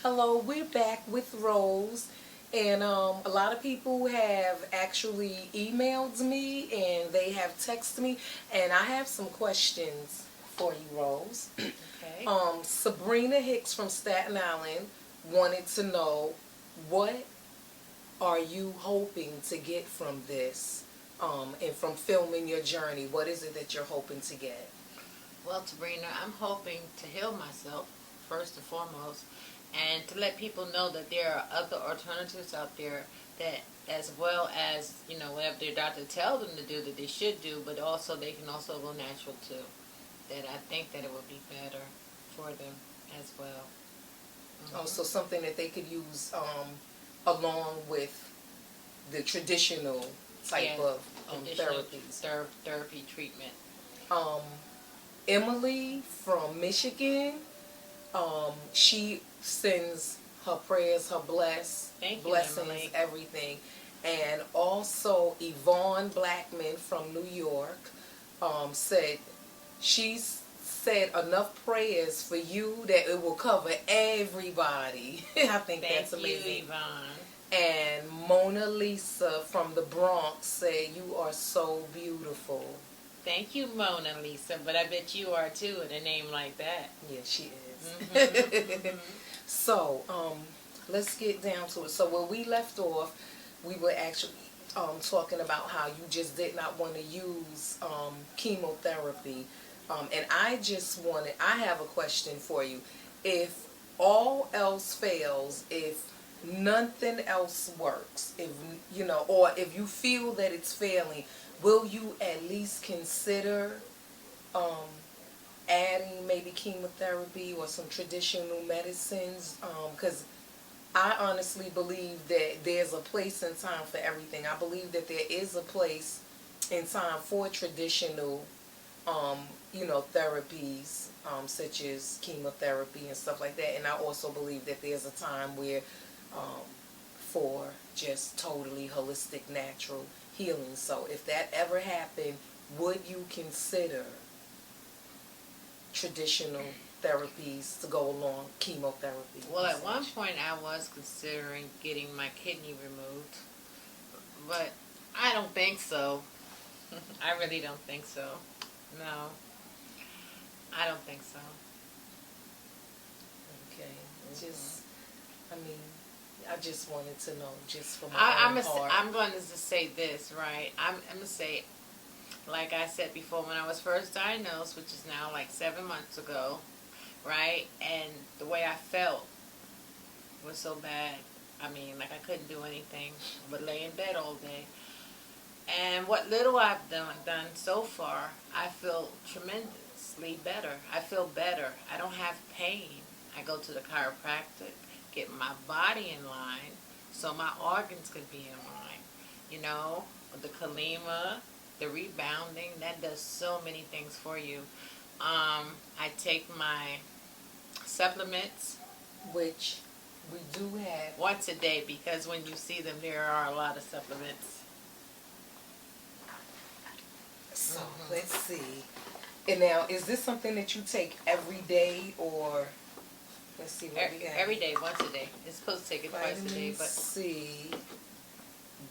Hello, we're back with Rose, and a lot of people have actually emailed me and they have texted me, and I have some questions for you, Rose. Okay. Sabrina Hicks from Staten Island wanted to know, what are you hoping to get from this, and from filming your journey? What is it that you're hoping to get? Well, Sabrina, I'm hoping to heal myself first and foremost, and to let people know that there are other alternatives out there that, as well as whatever their doctor tells them to do, that they should do, but also they can also go natural too. That I think that it would be better for them as well. Also, something that they could use along with the traditional type of Additional therapies. therapy treatment. Um, Emily from Michigan, she sends her prayers, her Thank you, blessings, Emily. everything. And also Yvonne Blackman from New York said she's said enough prayers for you that it will cover everybody. I think that's amazing. Thank you, Yvonne. And Mona Lisa from the Bronx said, "You are so beautiful." Thank you, Mona Lisa, but I bet you are too with a name like that. Yeah, she is. Mm-hmm. So, let's get down to it. So where we left off, we were actually talking about how you just did not want to use chemotherapy. And I have a question for you. If all else fails, if nothing else works, if or if you feel that it's failing, will you at least consider um, adding maybe chemotherapy or some traditional medicines? Because I honestly believe that there's a place and time for everything. I believe that there is a place and time for traditional, therapies, such as chemotherapy and stuff like that. And I also believe that there's a time where, for just totally holistic, natural healing. So if that ever happened, would you consider traditional therapies to go along chemotherapy? Well, at one point I was considering getting my kidney removed, but I don't think so. I really don't think so. No, I don't think so. Okay, I just wanted to know, just for my I'm own heart. I'm going to just say this, right? I'm going to say, like I said before, when I was first diagnosed, which is now like 7 months ago, right? And the way I felt was so bad. I mean, like I couldn't do anything but lay in bed all day. And what little I've done so far, I feel tremendously better. I feel better. I don't have pain. I go to the chiropractic, get my body in line so my organs could be in line. The kalima, the rebounding, that does so many things for you. I take my supplements, Which we do have. once a day, because when you see them, there are a lot of supplements. So let's see. And now, is this something that you take every day, or let's see what we have? Every day, once a day. It's supposed to take it twice a day, Vitamin but C,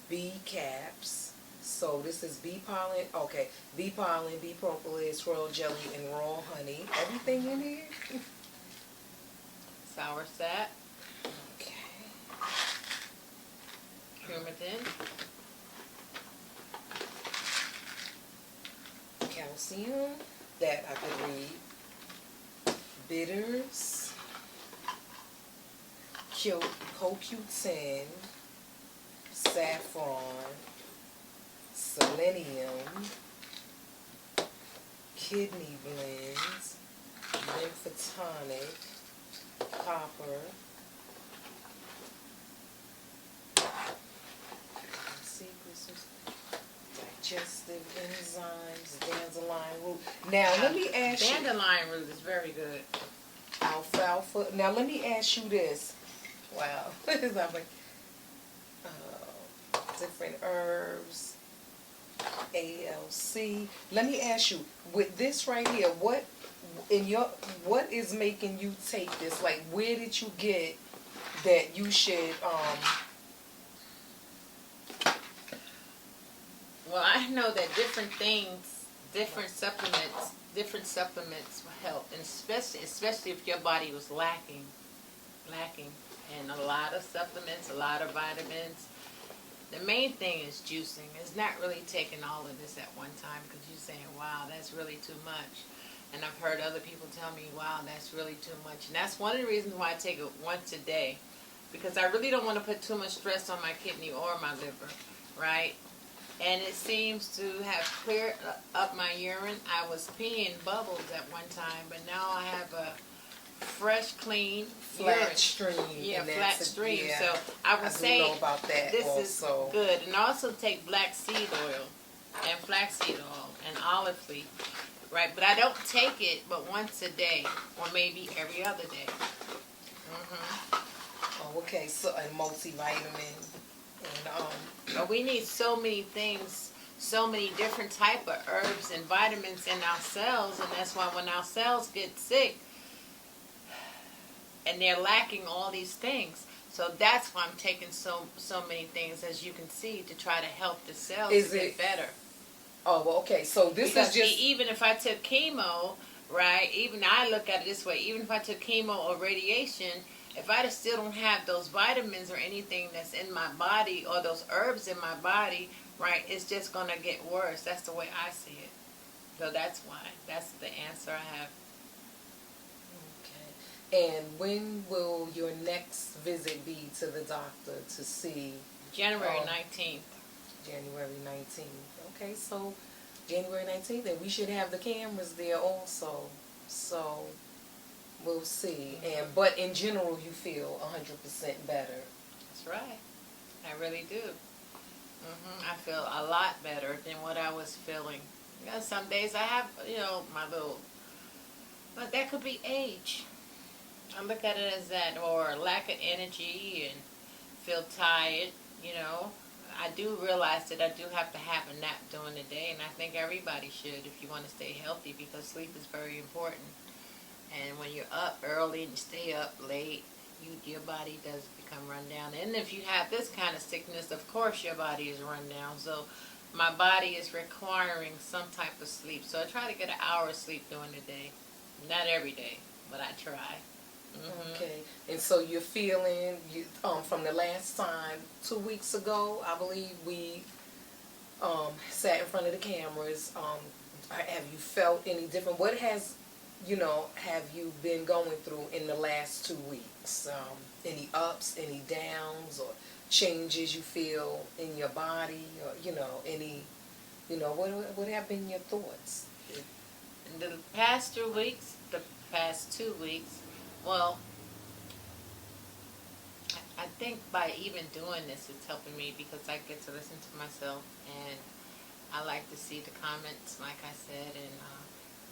B caps. So this is bee pollen. Okay, bee pollen, bee propolis, swirl jelly, and raw honey. Everything in here. sour sap, Okay. Coumadin, Calcium that I could read. Bitters. CoQ10. Saffron. Selenium. Kidney blends. Lymphotonic. Copper. Secrets. Digestive enzymes. Dandelion root. Now let me ask you. dandelion root is very good. Alfalfa. Now let me ask you this. Wow. I'm like, different herbs. ALC. Let me ask you, with this right here, what is making you take this? Like, where did you get that you should Well, I know that different things, different supplements will help, and especially if your body was lacking, and a lot of supplements, a lot of vitamins. The main thing is juicing. It's not really taking all of this at one time, because you're saying, wow, that's really too much. And I've heard other people tell me, wow, that's really too much. And that's one of the reasons why I take it once a day, because I really don't want to put too much stress on my kidney or my liver, right? And it seems to have cleared up my urine. I was peeing bubbles at one time, but now I have a fresh, clean flat urine. stream. Yeah, and flat that's stream. yeah, So I would say know about that this also. is good. And also take black seed oil and flaxseed oil and olive leaf, right? But I don't take it but once a day, or maybe every other day. Oh, okay. So a multivitamin, and But we need so many things, so many different type of herbs and vitamins in our cells, and that's why when our cells get sick, and they're lacking all these things. So that's why I'm taking so many things, as you can see, to try to help the cells to get better. Oh, well, okay. So this Because is just even if I took chemo, right? Even I look at it this way. Even if I took chemo or radiation, if I still don't have those vitamins or anything that's in my body, or those herbs in my body, right? It's just gonna get worse. That's the way I see it. So that's why. That's the answer I have. And when will your next visit be to the doctor to see? January 19th. January 19th. Okay, so January 19th, and we should have the cameras there also. So we'll see. And but in general, you feel 100% better. That's right. I really do. I feel a lot better than what I was feeling. You know, some days I have, my little, but that could be age. I look at it as that, or lack of energy and feel tired, I do realize that I do have to have a nap during the day, and I think everybody should if you want to stay healthy, because sleep is very important. And when you're up early and you stay up late, your body does become run down. And if you have this kind of sickness, of course your body is run down. So my body is requiring some type of sleep. So I try to get an hour of sleep during the day. Not every day, but I try. Okay, and so you're feeling, from the last time, 2 weeks ago, I believe we sat in front of the cameras. Have you felt any different? What has, have you been going through in the last 2 weeks? Any ups, any downs, or changes you feel in your body, or any, what have been your thoughts? In the past 2 weeks, well, I think by even doing this, it's helping me, because I get to listen to myself, and I like to see the comments, like I said, and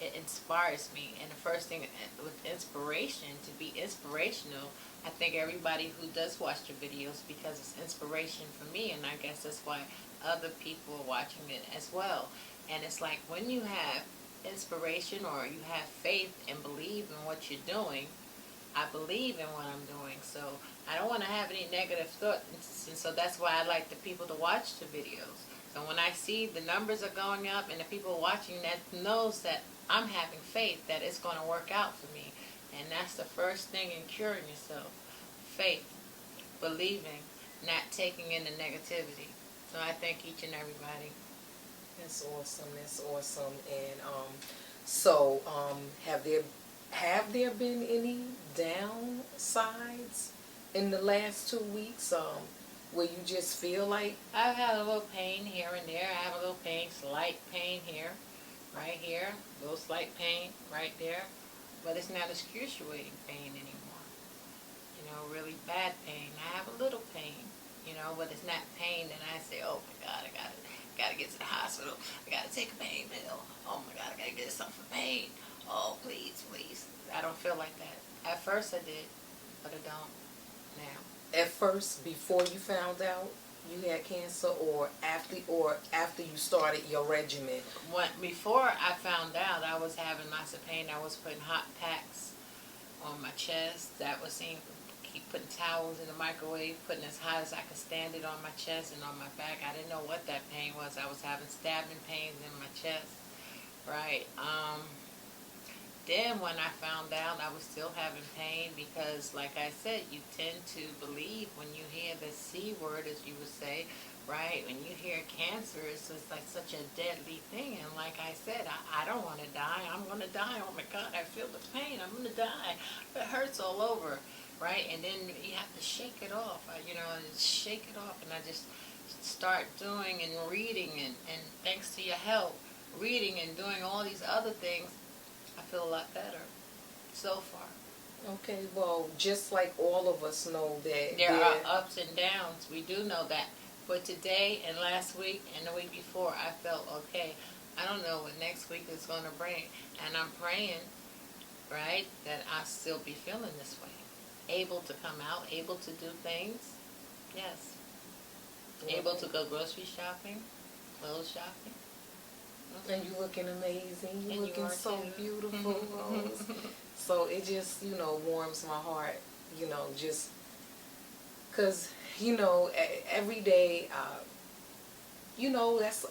it inspires me. And the first thing with inspiration, to be inspirational, I think everybody who does watch your videos, because it's inspiration for me, and I guess that's why other people are watching it as well. And it's like, when you have inspiration, or you have faith and believe in what you're doing, I believe in what I'm doing, so I don't want to have any negative thoughts, and so that's why I like the people to watch the videos. So when I see the numbers are going up and the people watching, that knows that I'm having faith that it's going to work out for me. And that's the first thing in curing yourself. Faith, believing, not taking in the negativity. So I thank each and everybody. That's awesome. That's awesome. And so have there been any downsides in the last 2 weeks? Where you just feel like I've had a little pain here and there. I have a little pain, slight pain here, right here, a little slight pain right there, but it's not excruciating pain anymore. Really bad pain. I have a little pain, but it's not pain that I say, oh my God, I gotta get to the hospital. I gotta take a pain pill. Oh my God, I gotta get something for pain. Oh, please. I don't feel like that. At first I did, but I don't now. At first, before you found out you had cancer, or after you started your regimen? Before I found out I was having lots of pain, I was putting hot packs on my chest. That was keep putting towels in the microwave, putting as high as I could stand it on my chest and on my back. I didn't know what that pain was. I was having stabbing pains in my chest, right? Then when I found out, I was still having pain because, like I said, you tend to believe when you hear the C word, as you would say, right? When you hear cancer, it's just like such a deadly thing. And like I said, I don't want to die. I'm going to die. Oh my God, I feel the pain. I'm going to die. It hurts all over, right? And then you have to shake it off, shake it off. And I just start doing and reading, and thanks to your help, reading and doing all these other things, I feel a lot better so far. Okay, well, just like all of us know that there are ups and downs. We do know that. But today and last week and the week before, I felt okay. I don't know what next week is going to bring. And I'm praying, right, that I'll still be feeling this way. Able to come out, able to do things. Yes. Okay. Able to go grocery shopping, clothes shopping. And you're looking amazing. You're looking so beautiful, Rose. So it just, warms my heart, just because, every day,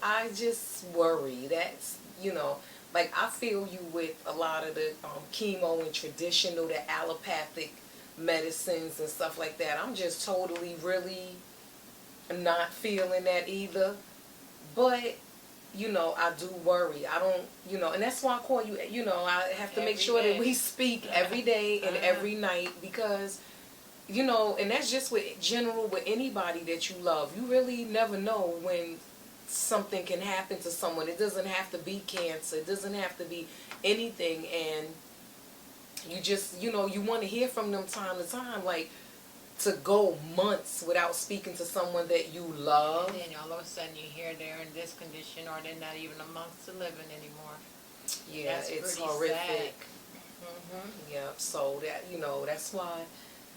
I just worry. That's, like I feel you with a lot of the chemo and traditional, the allopathic medicines and stuff like that. I'm just totally, really not feeling that either. But I do worry. I don't, and that's why I call you, I have to make sure that we speak every day and every night because, and that's just with anybody that you love. You really never know when something can happen to someone. It doesn't have to be cancer. It doesn't have to be anything. And you just, you want to hear from them time to time, like, to go months without speaking to someone that you love. And then all of a sudden you hear they're in this condition or they're not even amongst the living anymore. Yeah, it's horrific. Yeah, so that, that's why,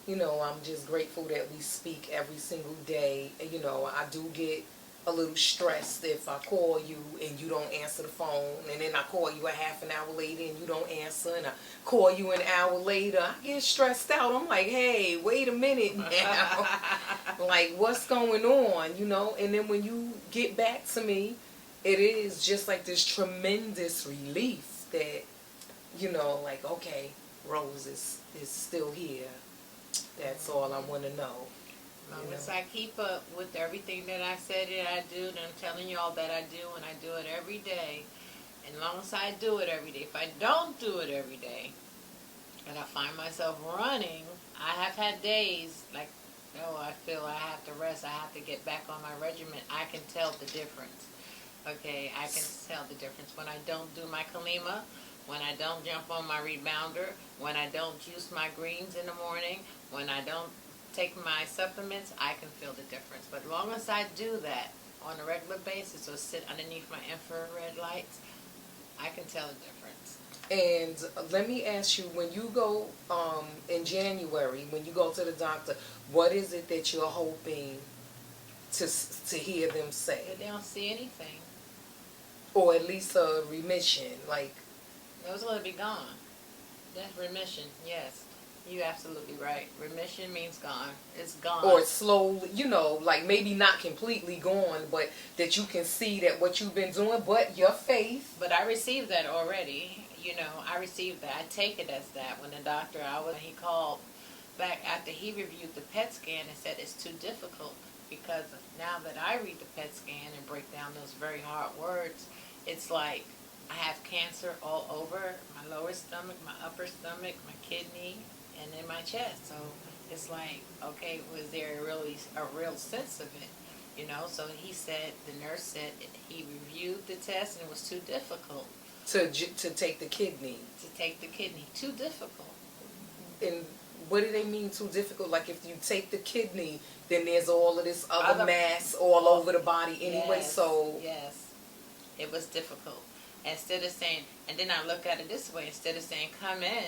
I'm just grateful that we speak every single day. I do get a little stressed if I call you and you don't answer the phone, and then I call you a half an hour later and you don't answer, and I call you an hour later. I get stressed out. I'm like, hey, wait a minute now. Like, what's going on, And then when you get back to me, it is just like this tremendous relief that, like, okay, Rose is still here. That's all I want to know. As long as I keep up with everything that I said that I do, and I'm telling y'all that I do, and I do it every day, and as long as I do it every day, if I don't do it every day, and I find myself running, I have had days like, I feel I have to rest, I have to get back on my regimen. I can tell the difference. Okay, I can tell the difference when I don't do my Kalima, when I don't jump on my rebounder, when I don't juice my greens in the morning, when I don't take my supplements, I can feel the difference. But as long as I do that on a regular basis or sit underneath my infrared lights, I can tell the difference. And let me ask you, when you go in January, when you go to the doctor, what is it that you're hoping to hear them say? That they don't see anything. Or at least a remission, like... Those are going to be gone. That's remission, yes. You're absolutely right. Remission means gone. It's gone. Or slowly, like maybe not completely gone, but that you can see that what you've been doing, but your faith. But I received that already. I received that. I take it as that. When the doctor, he called back after he reviewed the PET scan and said it's too difficult because now that I read the PET scan and break down those very hard words, it's like I have cancer all over my lower stomach, my upper stomach, my kidney, and in my chest. So it's like, okay, was there really a real sense of it? So he said, the nurse said he reviewed the test and it was too difficult. To take the kidney? To take the kidney. Too difficult. And what do they mean too difficult? Like if you take the kidney, then there's all of this other mass all over the body anyway, yes, so... Yes, it was difficult. Instead of saying, and then I look at it this way, instead of saying, come in,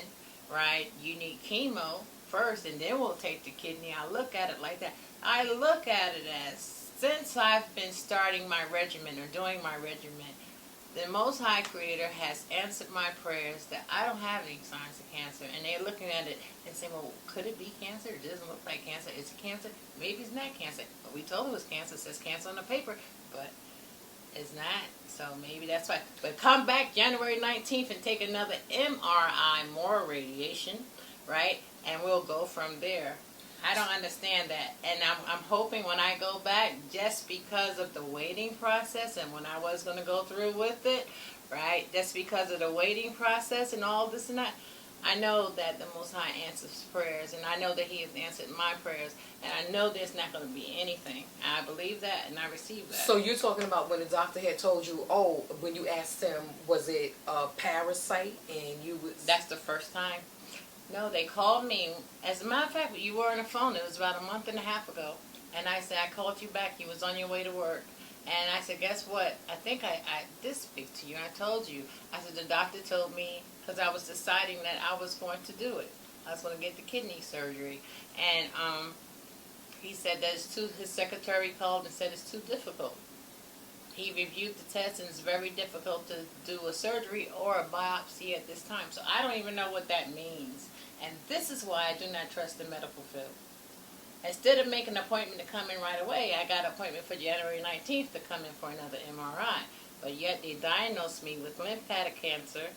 right, you need chemo first and then we'll take the kidney, I look at it like that. I look at it as, since I've been starting my regimen or doing my regimen, the Most High Creator has answered my prayers that I don't have any signs of cancer. And they're looking at it and saying, well, could it be cancer? It doesn't look like cancer. Is it cancer? Maybe it's not cancer. But we told it was cancer. It says cancer on the paper. But it's not. So maybe that's why. But come back January 19th and take another MRI, more radiation, right? And we'll go from there. I don't understand that. And I'm hoping when I go back, just because of the waiting process and when I was going to go through with it, right, just because of the waiting process and all this and that, I know that the Most High answers prayers, and I know that He has answered my prayers, and I know there's not going to be anything. I believe that, and I receive that. So you're talking about when the doctor had told you, oh, when you asked him, was it a parasite, and you was... That's the first time. No, they called me. As a matter of fact, you were on the phone. It was about a month and a half ago. And I said, I called you back. You was on your way to work. And I said, guess what? I think I did speak to you. And I told you. I said, the doctor told me, because I was deciding that I was going to do it. I was going to get the kidney surgery. And he said that it's too, his secretary called and said it's too difficult. He reviewed the test, and it's very difficult to do a surgery or a biopsy at this time. So I don't even know what that means. And this is why I do not trust the medical field. Instead of making an appointment to come in right away, I got an appointment for January 19th to come in for another MRI. But yet they diagnosed me with lymphatic cancer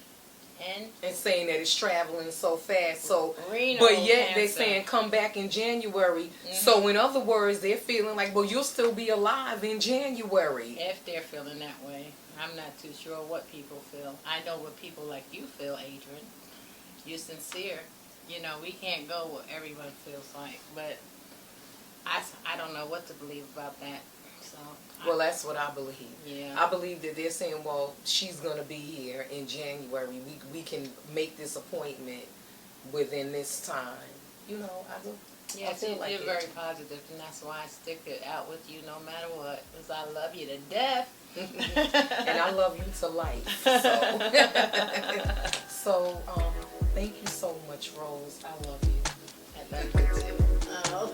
and saying that it's traveling so fast. So, renal but yet cancer. they're saying come back in January. Mm-hmm. So in other words, they're feeling like, well, you'll still be alive in January. If they're feeling that way. I'm not too sure what people feel. I know what people like you feel, Adrian. You're sincere. You know, we can't go what everyone feels like. But I don't know what to believe about that. So Well, that's what I believe. Yeah. I believe that they're saying, well, she's going to be here in January. We can make this appointment within this time. You know, I do. Yes, feel like you're it. very positive, and that's why I stick it out with you no matter what, because I love you to death. And I love you to life. So, thank you so much, Rose. I love you. I love you too. Oh.